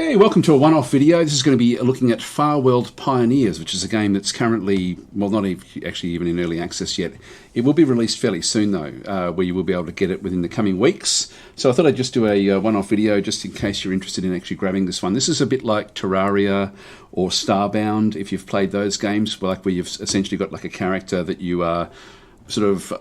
Hey, welcome to a one-off video. This is going to be looking at Farworld Pioneers, which is a game that's currently, well, not actually even in early access yet. It will be released fairly soon, though, where you will be able to get it within the coming weeks. So I thought I'd just do a one-off video just in case you're interested in actually grabbing this one. This is a bit like Terraria or Starbound, if you've played those games, like where you've essentially got like a character that you are sort of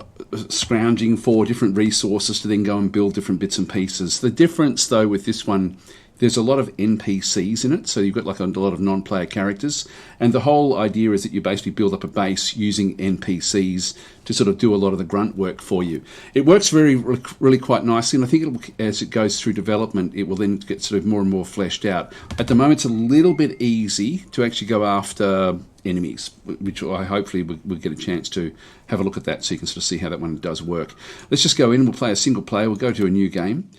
scrounging for different resources to then go and build different bits and pieces. The difference, though, with this one, there's a lot of NPCs in it, so you've got like a lot of non-player characters, and the whole idea is that you basically build up a base using NPCs to sort of do a lot of the grunt work for you. It works really quite nicely, and I think as it goes through development, it will then get sort of more and more fleshed out. At the moment, it's a little bit easy to actually go after enemies, which I hopefully we'll get a chance to have a look at that so you can sort of see how that one does work. Let's just go in, we'll play a single player, we'll go to a new game.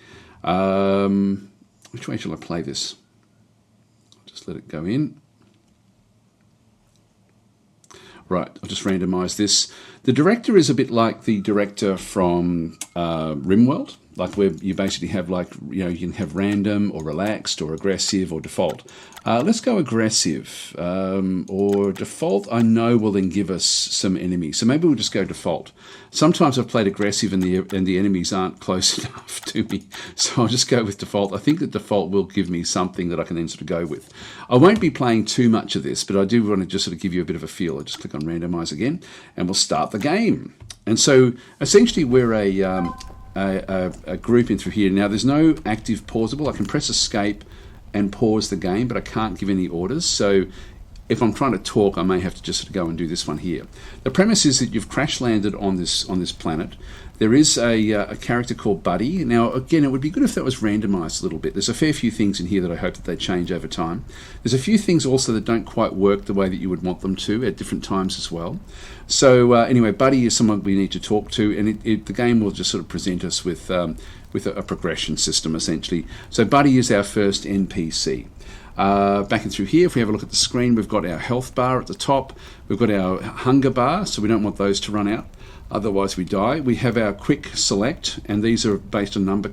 Which way shall I play this? I'll just let it go in. Right, I'll just randomise this. The director is a bit like the director from RimWorld, like where you basically have like, you know, you can have random or relaxed or aggressive or default. Let's go aggressive or default. I know will then give us some enemies, so maybe we'll just go default. Sometimes I've played aggressive and the enemies aren't close enough to me, so I'll just go with default. I think that default will give me something that I can then sort of go with. I won't be playing too much of this, but I do want to just sort of give you a bit of a feel. I'll just click on randomize again, and we'll start the game. And so essentially we're a group in through here. Now there's no active pausable. I can press escape and pause the game, but I can't give any orders. So if I'm trying to talk, I may have to just go and do this one here. The premise is that you've crash landed on this planet. There is a character called Buddy. Now, again, it would be good if that was randomized a little bit. There's a fair few things in here that I hope that they change over time. There's a few things also that don't quite work the way that you would want them to at different times as well. So anyway, Buddy is someone we need to talk to, and the game will just sort of present us with a progression system, essentially. So Buddy is our first NPC. Back and through here, if we have a look at the screen, we've got our health bar at the top. We've got our hunger bar, so we don't want those to run out. Otherwise we die. We have our quick select, and these are based on number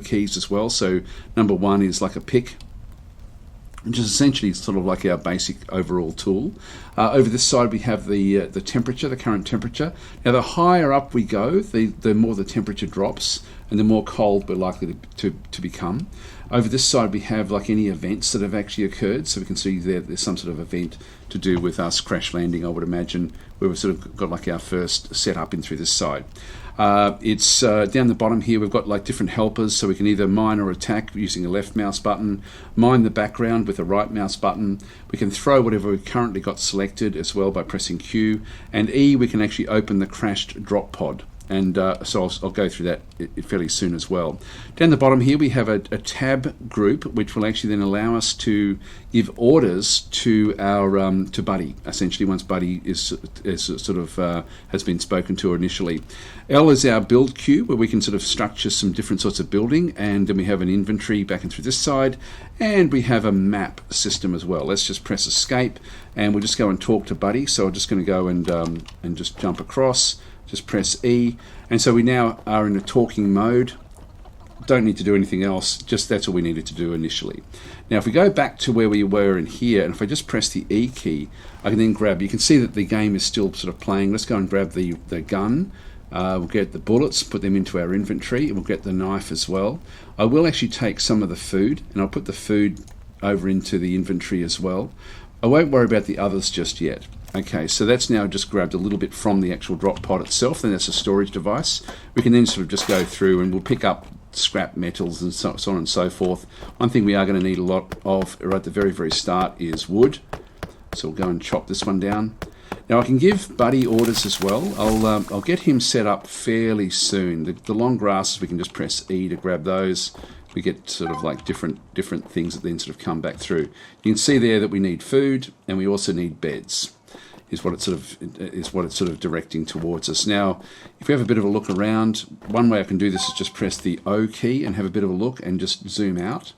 keys as well. So number 1 is like a pick, which is essentially sort of like our basic overall tool. Over this side we have the temperature, the current temperature. Now the higher up we go, the more the temperature drops, and the more cold we're likely to become. Over this side we have like any events that have actually occurred, so we can see there's some sort of event to do with us crash landing, I would imagine, where we've sort of got like our first setup in through this side. It's down the bottom here we've got like different helpers, so we can either mine or attack using a left mouse button, mine the background with a right mouse button. We can throw whatever we've currently got selected as well by pressing Q, and E we can actually open the crashed drop pod. And so I'll go through that fairly soon as well. Down the bottom here we have a tab group, which will actually then allow us to give orders to our to Buddy. Essentially, once Buddy is sort of has been spoken to initially. L is our build queue, where we can sort of structure some different sorts of building, and then we have an inventory back and through this side, and we have a map system as well. Let's just press escape, and we'll just go and talk to Buddy. So I'm just going to go and just jump across. Just press E, and so we now are in a talking mode. Don't need to do anything else, just that's all we needed to do initially. Now if we go back to where we were in here, and if I just press the E key, I can then grab, you can see that the game is still sort of playing. Let's go and grab the gun. We'll get the bullets, put them into our inventory, and we'll get the knife as well. I will actually take some of the food, and I'll put the food over into the inventory as well. I won't worry about the others just yet. Okay, so that's now just grabbed a little bit from the actual drop pod itself, then that's a storage device. We can then sort of just go through and we'll pick up scrap metals and so on and so forth. One thing we are going to need a lot of right at the very start is wood. So we'll go and chop this one down. Now I can give Buddy orders as well. I'll get him set up fairly soon. The long grasses, we can just press E to grab those. We get sort of like different things that then sort of come back through. You can see there that we need food and we also need beds. Is what it's sort of directing towards us. Now, if we have a bit of a look around, one way I can do this is just press the O key and have a bit of a look and just zoom out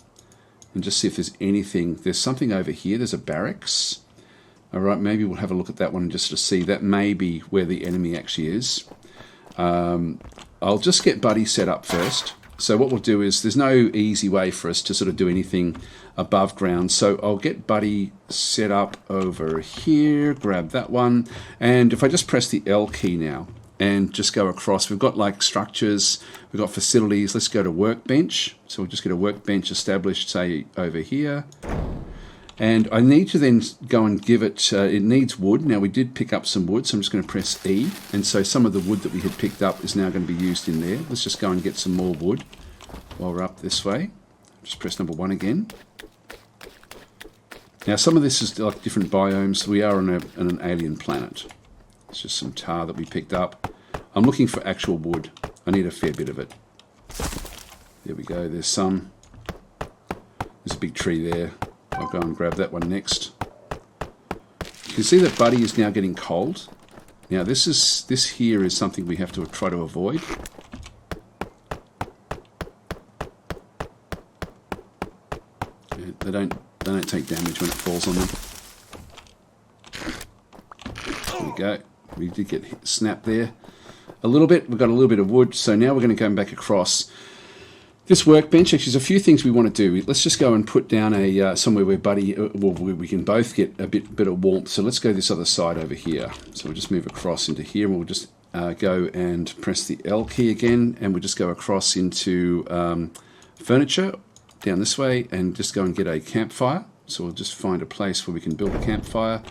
and just see if there's anything. There's something over here. There's a barracks. All right, maybe we'll have a look at that one and just to see. That may be where the enemy actually is. I'll just get Buddy set up first. So what we'll do is, there's no easy way for us to sort of do anything above ground. So I'll get Buddy set up over here, grab that one. And if I just press the L key now and just go across, we've got like structures, we've got facilities. Let's go to workbench. So we'll just get a workbench established, say over here. And I need to then go and give it, it needs wood. Now we did pick up some wood, so I'm just going to press E. And so some of the wood that we had picked up is now going to be used in there. Let's just go and get some more wood while we're up this way. Just press number 1 again. Now some of this is like different biomes. We are on an alien planet. It's just some tar that we picked up. I'm looking for actual wood. I need a fair bit of it. There we go, there's some. There's a big tree there. I'll go and grab that one next. You can see that Buddy is now getting cold. Now this here is something we have to try to avoid. They don't take damage when it falls on them. There we go. We did get snapped there a little bit. We've got a little bit of wood, so now we're going to go back across. This workbench, actually, there's a few things we want to do. Let's just go and put down a somewhere where Buddy, well, where we can both get a bit of warmth. So let's go this other side over here. So we'll just move across into here, and we'll just go and press the L key again, and we'll just go across into furniture down this way, and just go and get a campfire. So we'll just find a place where we can build a campfire.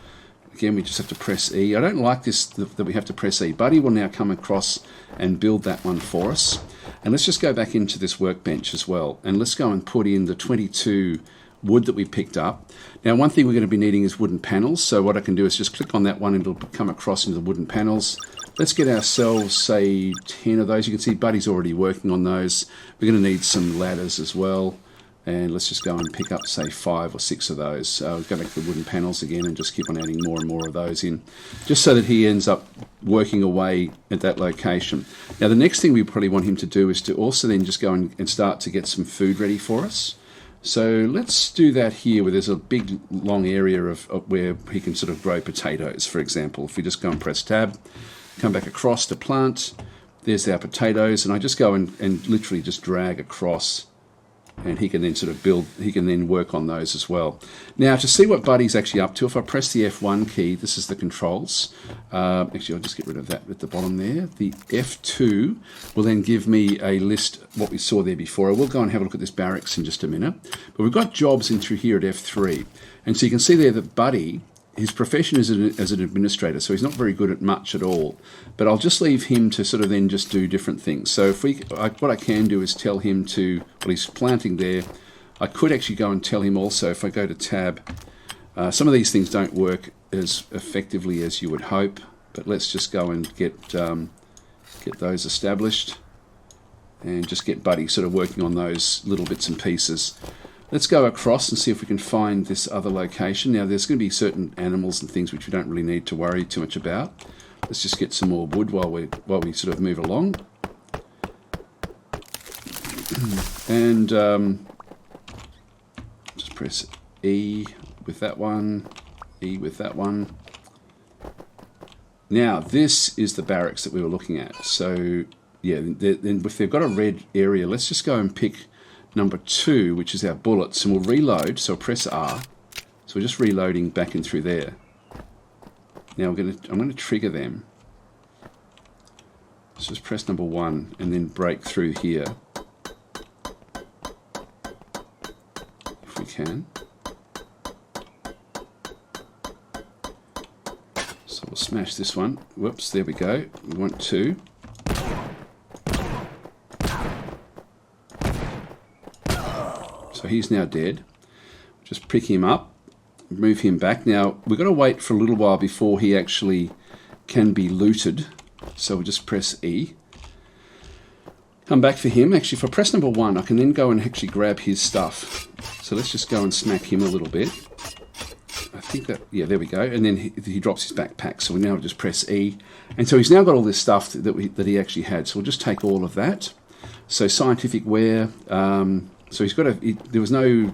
Again, we just have to press E. I don't like this, that we have to press E. Buddy will now come across and build that one for us. And let's just go back into this workbench as well. And let's go and put in the 22 wood that we picked up. Now, one thing we're going to be needing is wooden panels. So what I can do is just click on that one and it'll come across into the wooden panels. Let's get ourselves, say, 10 of those. You can see Buddy's already working on those. We're going to need some ladders as well. And let's just go and pick up, say, 5 or 6 of those. Go back to the wooden panels again and just keep on adding more and more of those in, just so that he ends up working away at that location. Now, the next thing we probably want him to do is to also then just go and start to get some food ready for us. So let's do that here, where there's a big, long area of where he can sort of grow potatoes, for example. If we just go and press Tab, come back across to plant, there's our potatoes, and I just go and literally just drag across, and he can then sort of build, he can then work on those as well. Now, to see what Buddy's actually up to, if I press the F1 key, this is the controls. Actually, I'll just get rid of that at the bottom there. The F2 will then give me a list, what we saw there before. I will go and have a look at this barracks in just a minute. But we've got jobs in through here at F3. And so you can see there that Buddy, his profession is as an administrator, so he's not very good at much at all. But I'll just leave him to sort of then just do different things. So if what I can do is tell him to, well, he's planting there. I could actually go and tell him also, if I go to Tab, some of these things don't work as effectively as you would hope, but let's just go and get those established and just get Buddy sort of working on those little bits and pieces. Let's go across and see if we can find this other location. Now, there's going to be certain animals and things which we don't really need to worry too much about. Let's just get some more wood while we sort of move along. And just press E with that one, E with that one. Now, this is the barracks that we were looking at. So, yeah, then if they've got a red area, let's just go and pick number 2, which is our bullets, and we'll reload. So press R. So we're just reloading back in through there. Now I'm going to trigger them. Let's just press number 1 and then break through here, if we can. So we'll smash this one. Whoops, there we go. We want 2. So he's now dead. Just pick him up, move him back. Now, we've got to wait for a little while before he actually can be looted. So we'll just press E. Come back for him. Actually, if I press number 1, I can then go and actually grab his stuff. So let's just go and smack him a little bit. I think that, yeah, there we go. And then he drops his backpack. So we now just press E. And so he's now got all this stuff that he actually had. So we'll just take all of that. So scientific wear. So he's got there was no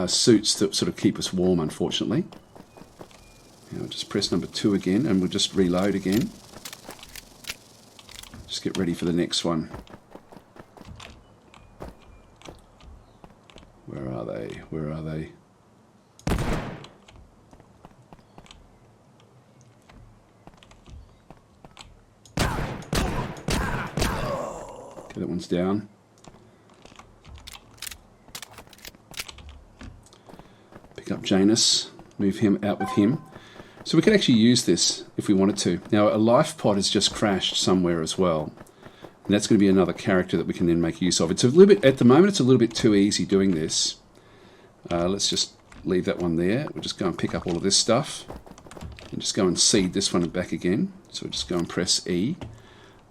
suits that sort of keep us warm, unfortunately. Now I'll just press number 2 again, and we'll just reload again. Just get ready for the next one. Where are they? Where are they? Okay, that one's down. Pick up Janus, move him out with him. So we could actually use this if we wanted to. Now a life pod has just crashed somewhere as well. And that's going to be another character that we can then make use of. It's a little bit, at the moment, it's a little bit too easy doing this. Let's just leave that one there. We'll just go and pick up all of this stuff. And just go and seed this one back again. So we'll just go and press E.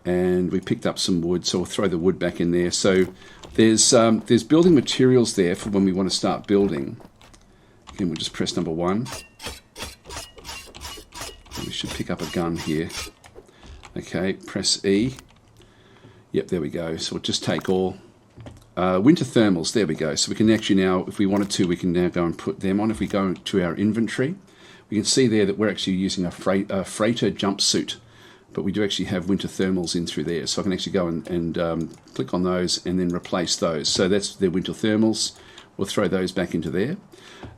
And we picked up some wood, so we'll throw the wood back in there. So there's building materials there for when we want to start building. Again, we'll just press number 1. And we should pick up a gun here. Okay, press E. Yep, there we go. So we'll just take all winter thermals. There we go. So we can actually now, if we wanted to, we can now go and put them on. If we go to our inventory, we can see there that we're actually using a freighter jumpsuit, but we do actually have winter thermals in through there. So I can actually go and click on those and then replace those. So that's their winter thermals. We'll throw those back into there.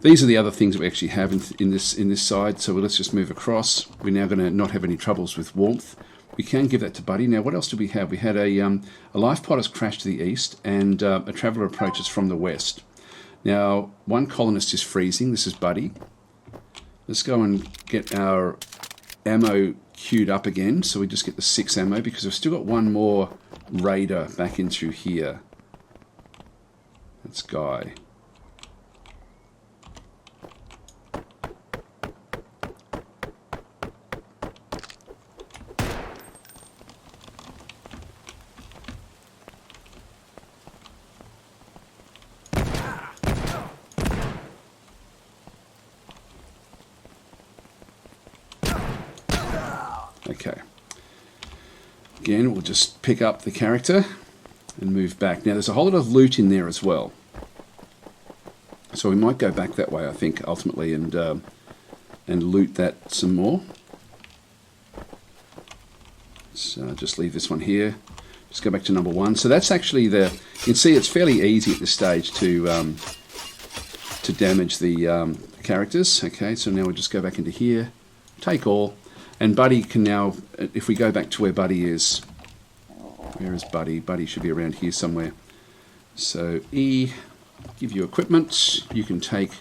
These are the other things that we actually have in this side. So let's just move across. We're now going to not have any troubles with warmth. We can give that to Buddy. Now, what else do we have? We had a life pod has crashed to the east, and a traveller approaches from the west. Now, one colonist is freezing. This is Buddy. Let's go and get our ammo queued up again. So we just get the 6 ammo, because we've still got one more raider back in through here. That's Guy. Okay. Again, we'll just pick up the character and move back. Now, there's a whole lot of loot in there as well. So we might go back that way, I think, ultimately, and loot that some more. So just leave this one here. Just go back to number 1. So that's actually you can see it's fairly easy at this stage to damage the characters. Okay, so now we'll just go back into here, take all. And Buddy can now, if we go back to where Buddy is, where is Buddy? Buddy should be around here somewhere. So E, give you equipment. You can take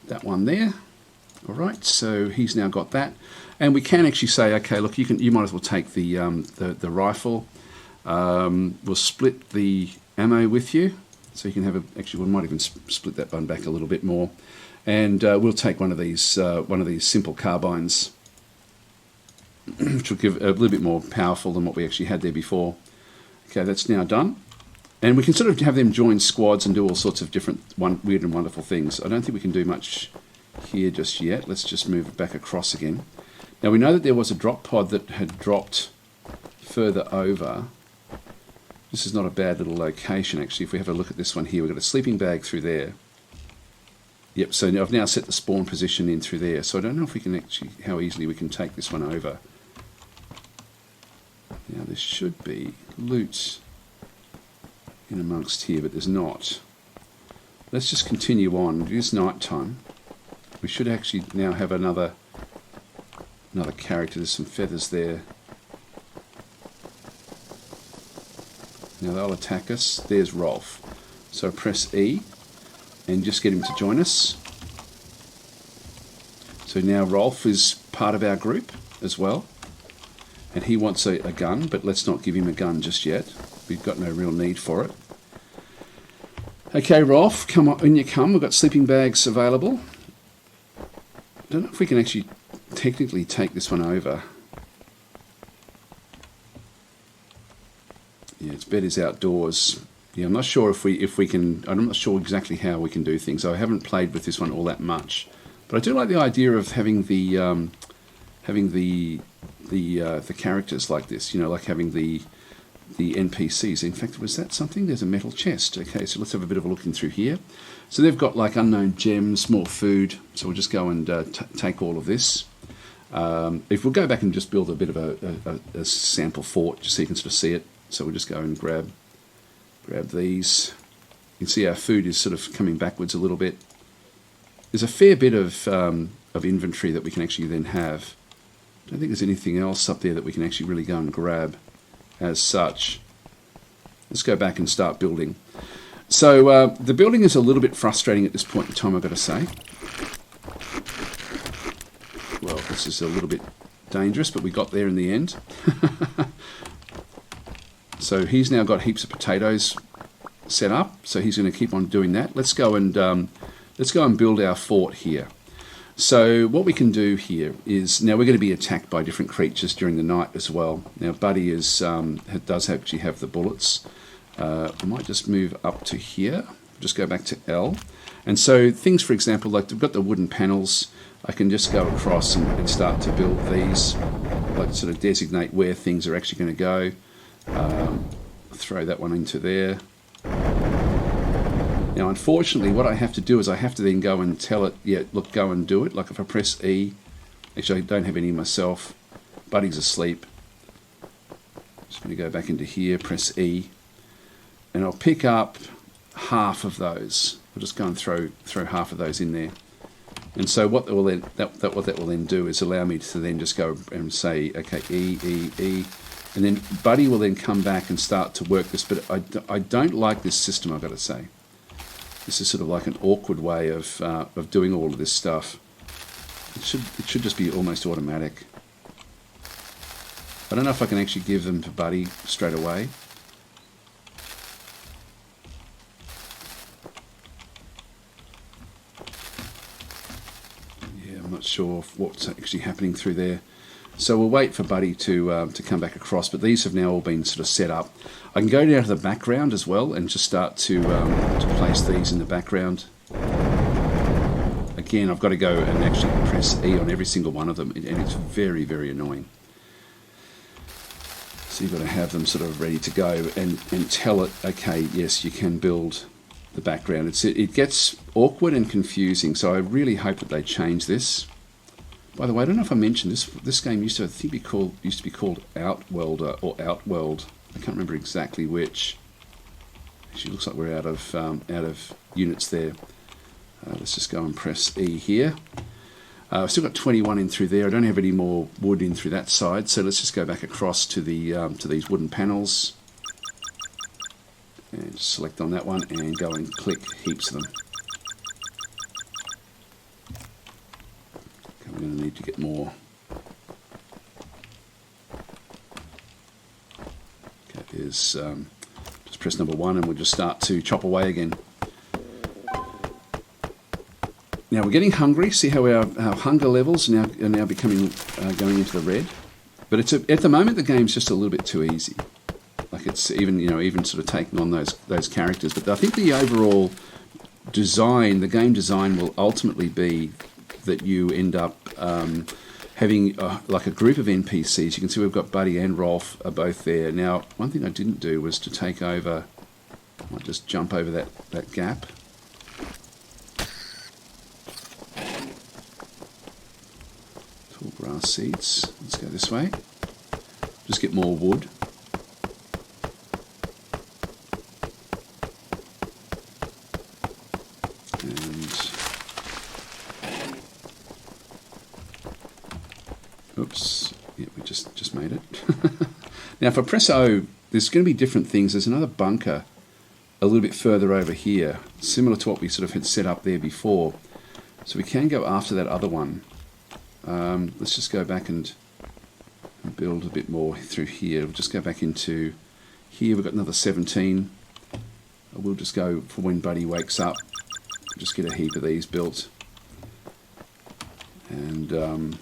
that one there. All right, so he's now got that. And we can actually say, okay, look, you might as well take the rifle. We'll split the ammo with you. So you can have actually, we might even split that one back a little bit more. And we'll take one of these simple carbines, which will give a little bit more powerful than what we actually had there before. Okay, that's now done. And we can sort of have them join squads and do all sorts of different weird and wonderful things. I don't think we can do much here just yet. Let's just move it back across again. Now we know that there was a drop pod that had dropped further over. This is not a bad little location, actually. If we have a look at this one here, we've got a sleeping bag through there. Yep, so I've now set the spawn position in through there. So I don't know if we can actually, how easily we can take this one over. Now there should be loot in amongst here, but there's not. Let's just continue on. It is night time. We should actually now have another character. There's some feathers there. Now they'll attack us. There's Rolf. So press E and just get him to join us. So now Rolf is part of our group as well. And he wants a gun, but let's not give him a gun just yet. We've got no real need for it. Okay, Rolf, come on, in you come. We've got sleeping bags available. I don't know if we can actually technically take this one over. Yeah, its bed is outdoors. Yeah, I'm not sure if we can. I'm not sure exactly how we can do things. I haven't played with this one all that much, but I do like the idea of having the characters like this. You know, like having the NPCs. In fact, was that something? There's a metal chest. Okay, so let's have a bit of a look in through here. So they've got like unknown gems, more food. So we'll just go and take all of this. If we'll go back and just build a bit of a sample fort, just so you can sort of see it. So we'll just go and grab these. You can see our food is sort of coming backwards a little bit. There's a fair bit of inventory that we can actually then have. I don't think there's anything else up there that we can actually really go and grab as such. Let's go back and start building. So the building is a little bit frustrating at this point in time, I've got to say. Well, this is a little bit dangerous, but we got there in the end. So he's now got heaps of potatoes set up, so he's going to keep on doing that. Let's go and build our fort here. So what we can do here is, now we're going to be attacked by different creatures during the night as well. Now Buddy does actually have the bullets. I might just move up to here, just go back to L. And so things, for example, like we've got the wooden panels, I can just go across and start to build these, like sort of designate where things are actually going to go. Throw that one into there. Now, unfortunately, what I have to do is I have to then go and tell it, yeah, look, go and do it. Like if I press E, actually I don't have any myself. Buddy's asleep. Just going to go back into here, press E, and I'll pick up half of those. I'll just go and throw half of those in there. And so what that will then do is allow me to then just go and say, okay, E, E, E. And then Buddy will then come back and start to work this, but I don't like this system, I've got to say. This is sort of like an awkward way of doing all of this stuff. It should just be almost automatic. I don't know if I can actually give them to Buddy straight away. Yeah, I'm not sure what's actually happening through there. So we'll wait for Buddy to come back across, but these have now all been sort of set up. I can go down to the background as well and just start to place these in the background. Again, I've got to go and actually press E on every single one of them, and it's very, very annoying. So you've got to have them sort of ready to go and tell it, okay, yes, you can build the background. It gets awkward and confusing, so I really hope that they change this. By the way, I don't know if I mentioned this game used to be called Outworlder or Outworld. I can't remember exactly which. Actually, looks like we're out of units there. Let's just go and press E here. I've still got 21 in through there. I don't have any more wood in through that side, so let's just go back across to these wooden panels and just select on that one and go and click heaps of them. I'm going to need to get more. Okay, there's just press number 1 and we'll just start to chop away again. Now we're getting hungry. See how our hunger levels are now becoming going into the red. But at the moment the game's just a little bit too easy. Like it's even sort of taking on those characters. But I think the overall design, the game design, will ultimately be that you end up having like a group of NPCs. You can see we've got Buddy and Rolf are both there. Now, one thing I didn't do was to take over, I might just jump over that gap. Tall grass seeds. Let's go this way. Just get more wood. Oops, yeah, we just made it. Now if I press O, there's going to be different things. There's another bunker a little bit further over here, similar to what we sort of had set up there before. So we can go after that other one. Let's just go back and build a bit more through here. We'll just go back into here. We've got another 17. We'll just go for when Buddy wakes up. Just get a heap of these built. And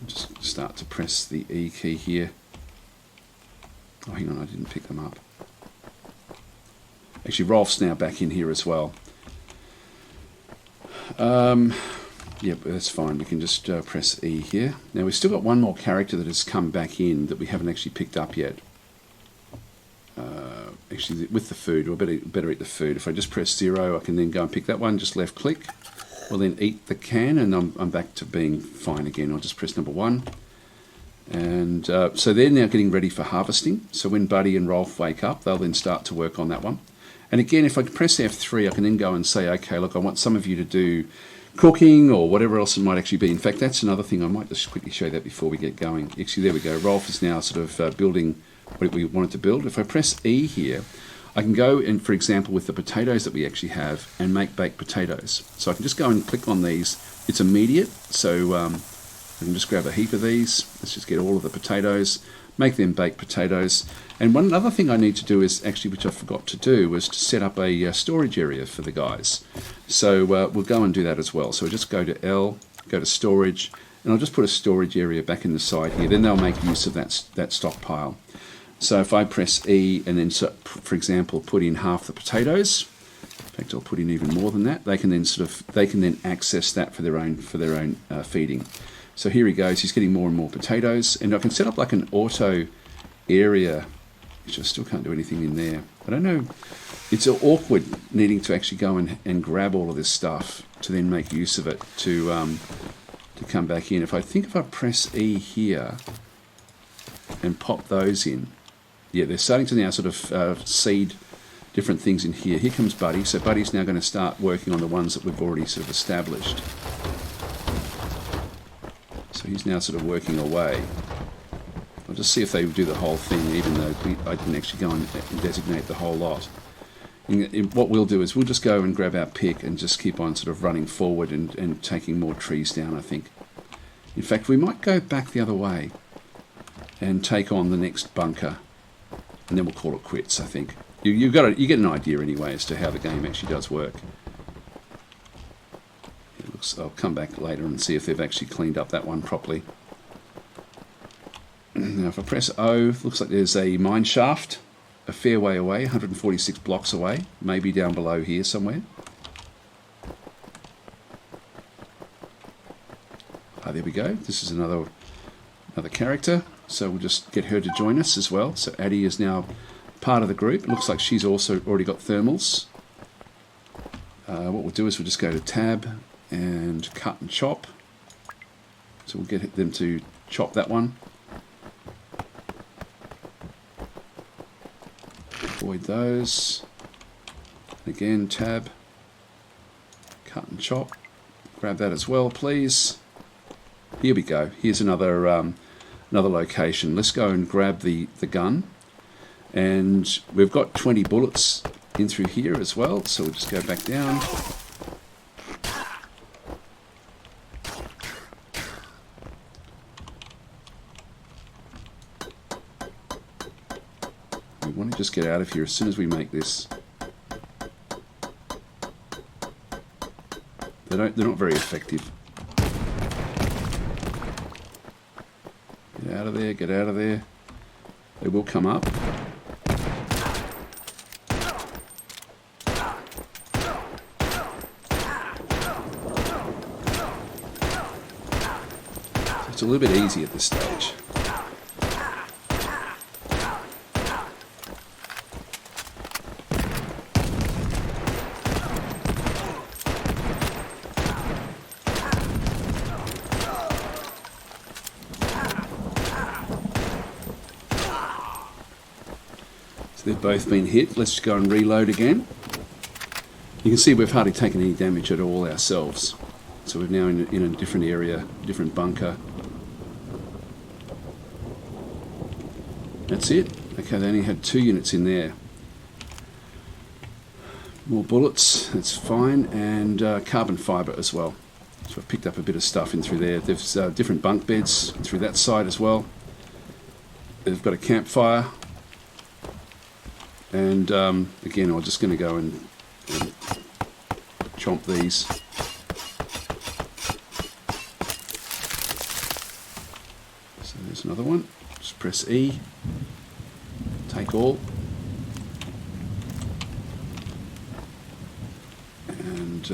just start to press the E key here. Oh, hang on, I didn't pick them up. Actually, Rolf's now back in here as well. Yeah, that's fine. We can just press E here. Now, we've still got one more character that has come back in that we haven't actually picked up yet. Actually, with the food, we'll better eat the food. If I just press 0, I can then go and pick that one, just left click. We'll then eat the can, and I'm back to being fine again. I'll just press number 1. And so they're now getting ready for harvesting. So when Buddy and Rolf wake up, they'll then start to work on that one. And again, if I press F3, I can then go and say, okay, look, I want some of you to do cooking or whatever else it might actually be. In fact, that's another thing. I might just quickly show you that before we get going. Actually, there we go. Rolf is now sort of building what we wanted to build. If I press E here, I can go and, for example, with the potatoes that we actually have, and make baked potatoes. So I can just go and click on these. It's immediate, so I can just grab a heap of these. Let's just get all of the potatoes, make them baked potatoes. And one other thing I need to do is actually, which I forgot to do, was to set up a storage area for the guys. So we'll go and do that as well. So we'll just go to L, go to storage, and I'll just put a storage area back in the side here. Then they'll make use of that stockpile. So if I press E and then, for example, put in half the potatoes, in fact I'll put in even more than that, they can then access that for their own feeding. So here he goes, he's getting more and more potatoes, and I can set up like an auto area, which I still can't do anything in there. I don't know, it's awkward needing to actually go and grab all of this stuff to then make use of it to come back in. If I press E here and pop those in, yeah, they're starting to now sort of seed different things in here. Here comes Buddy. So Buddy's now going to start working on the ones that we've already sort of established. So he's now sort of working away. I'll just see if they do the whole thing, even though I didn't actually go and designate the whole lot. And what we'll do is we'll just go and grab our pick and just keep on sort of running forward and taking more trees down, I think. In fact, we might go back the other way and take on the next bunker. And then we'll call it quits, I think. You get an idea anyway as to how the game actually does work. I'll come back later and see if they've actually cleaned up that one properly. Now if I press O, looks like there's a mine shaft a fair way away, 146 blocks away, maybe down below here somewhere. There we go. This is another character. So we'll just get her to join us as well. So Addie is now part of the group. It looks like she's also already got thermals. What we'll do is we'll just go to Tab and Cut and Chop. So we'll get them to chop that one. Avoid those. Again, Tab, Cut and Chop. Grab that as well, please. Here we go. Here's another location. Let's go and grab the gun, and we've got 20 bullets in through here as well, so we'll just go back down. We want to just get out of here as soon as we make this. They're not very effective. Get out of there, get out of there. They will come up. So it's a little bit easy at this stage. They've both been hit. Let's go and reload again. You can see we've hardly taken any damage at all ourselves. So we're now in a different area, different bunker. That's it. Okay, they only had 2 units in there. More bullets, that's fine, and carbon fibre as well. So I've picked up a bit of stuff in through there. There's different bunk beds through that side as well. They've got a campfire. And again, I'm just going to go and chomp these. So there's another one. Just press E. Take all. And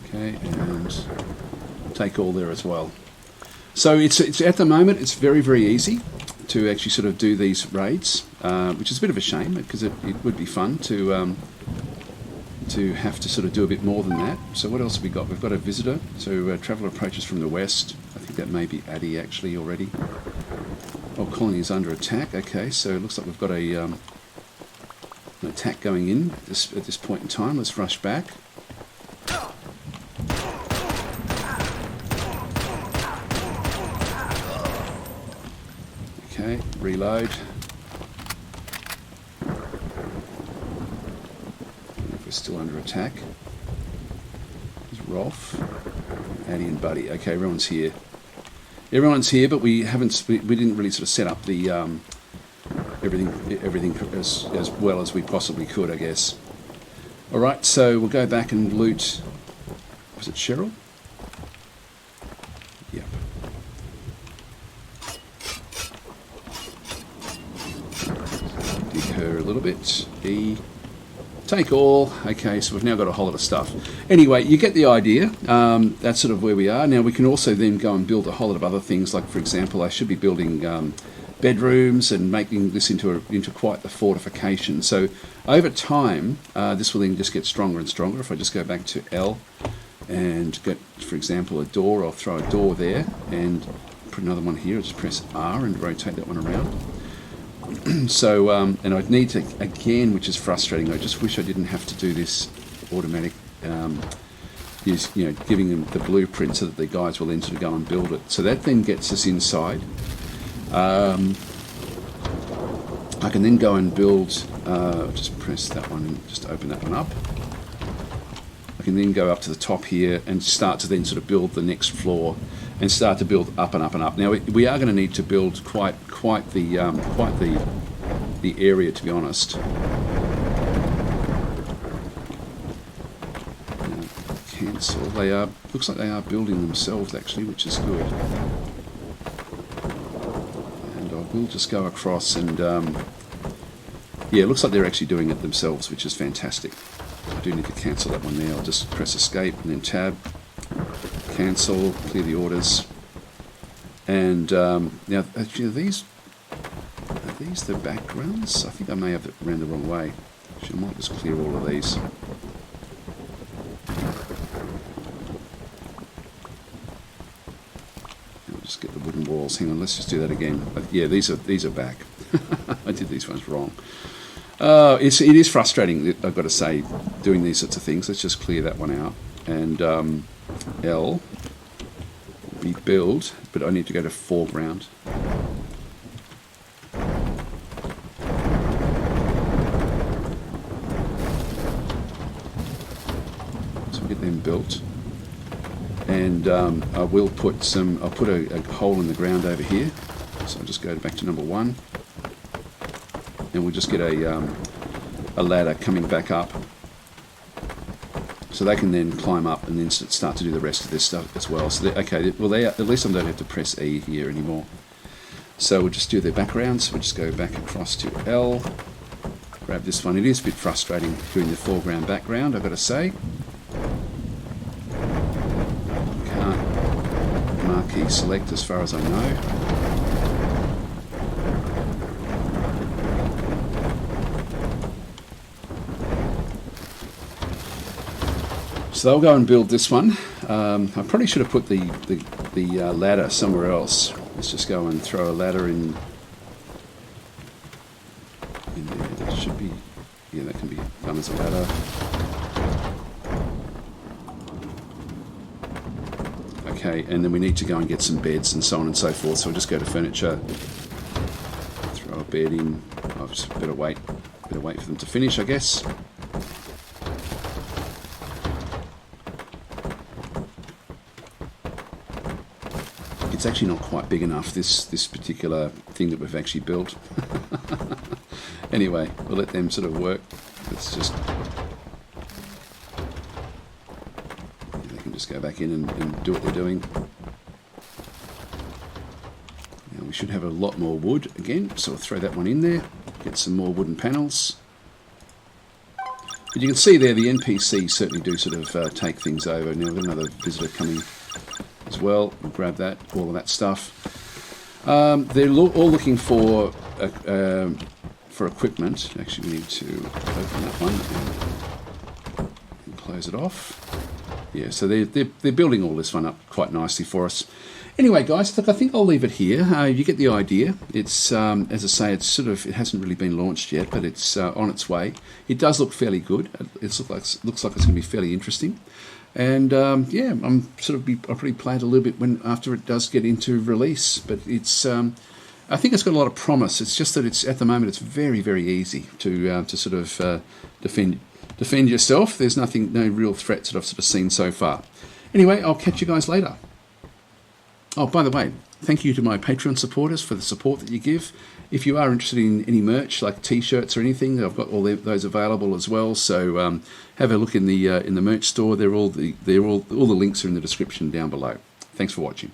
okay, and take all there as well. So it's at the moment it's very, very easy to actually sort of do these raids, which is a bit of a shame because it would be fun to have to sort of do a bit more than that. So what else have we got? We've got a visitor. So traveller approaches from the west. I think that may be Addie actually already. Oh, colony is under attack. Okay, so it looks like we've got an attack going in at this point in time. Let's rush back. Okay, reload. If we're still under attack. There's Rolf, Addy and Buddy. Okay, everyone's here. Everyone's here, but we didn't really sort of set up the everything as well as we possibly could, I guess. All right, so we'll go back and loot. Was it Cheryl? Yep. Dig her a little bit. E. Take all. Okay, so we've now got a whole lot of stuff. Anyway, you get the idea. That's sort of where we are. Now we can also then go and build a whole lot of other things. Like, for example, I should be building bedrooms and making this into quite the fortification. So over time, this will then just get stronger and stronger. If I just go back to L and get, for example, a door, I'll throw a door there and put another one here. I'll just press R and rotate that one around. So, and I'd need to, again, which is frustrating, I just wish I didn't have to do this automatic, giving them the blueprint so that the guys will then sort of go and build it. So that then gets us inside. I can then go and build, just press that one and just open that one up. I can then go up to the top here and start to then sort of build the next floor and start to build up and up and up. Now we are going to need to build quite the area, to be honest. Now, cancel. Looks like they are building themselves actually, which is good. And I will just go across and yeah, it looks like they're actually doing it themselves, which is fantastic. I do need to cancel that one there. I'll just press escape and then tab. Cancel, clear the orders, and now actually are these the backgrounds? I think I may have it ran the wrong way. Actually, I might just clear all of these. I'll just get the wooden walls. Hang on, let's just do that again. Yeah, these are back. I did these ones wrong. It is frustrating, I've got to say, doing these sorts of things. Let's just clear that one out and. L, rebuild, but I need to go to foreground. So we get them built, and I will put I'll put a hole in the ground over here. So I'll just go back to number 1, and we'll just get a ladder coming back up. So they can then climb up and then start to do the rest of this stuff as well. So okay, well at least I don't have to press E here anymore. So we'll just do their backgrounds. We'll just go back across to L, grab this one. It is a bit frustrating doing the foreground background, I've got to say. Can't marquee select as far as I know. So they'll go and build this one. I probably should have put the ladder somewhere else. Let's just go and throw a ladder in there. That should be, yeah, that can be done as a ladder. Okay, and then we need to go and get some beds and so on and so forth. So we'll just go to furniture, throw a bed in. I'll just better wait for them to finish, I guess. It's actually not quite big enough, this particular thing that we've actually built. Anyway, we'll let them sort of work. Let's just... They can just go back in and do what they're doing. Now we should have a lot more wood again, so we'll throw that one in there. Get some more wooden panels. But you can see there the NPCs certainly do sort of take things over. Now we've got another visitor coming as well. We'll grab that, all of that stuff. They're all looking for equipment. Actually, we need to open that one and close it off. Yeah, so they're building all this one up quite nicely for us. Anyway, guys, look, I think I'll leave it here. You get the idea. It's as I say, it hasn't really been launched yet, but it's on its way. It does look fairly good. It looks like it's going to be fairly interesting. And yeah, I'll probably play it a little bit after it does get into release. But it's I think it's got a lot of promise. It's just that it's at the moment it's very, very easy to sort of defend yourself. There's no real threats that I've sort of seen so far. Anyway, I'll catch you guys later. Oh, by the way, thank you to my Patreon supporters for the support that you give. If you are interested in any merch like T-shirts or anything, I've got all those available as well. So have a look in the merch store. All the links are in the description down below. Thanks for watching.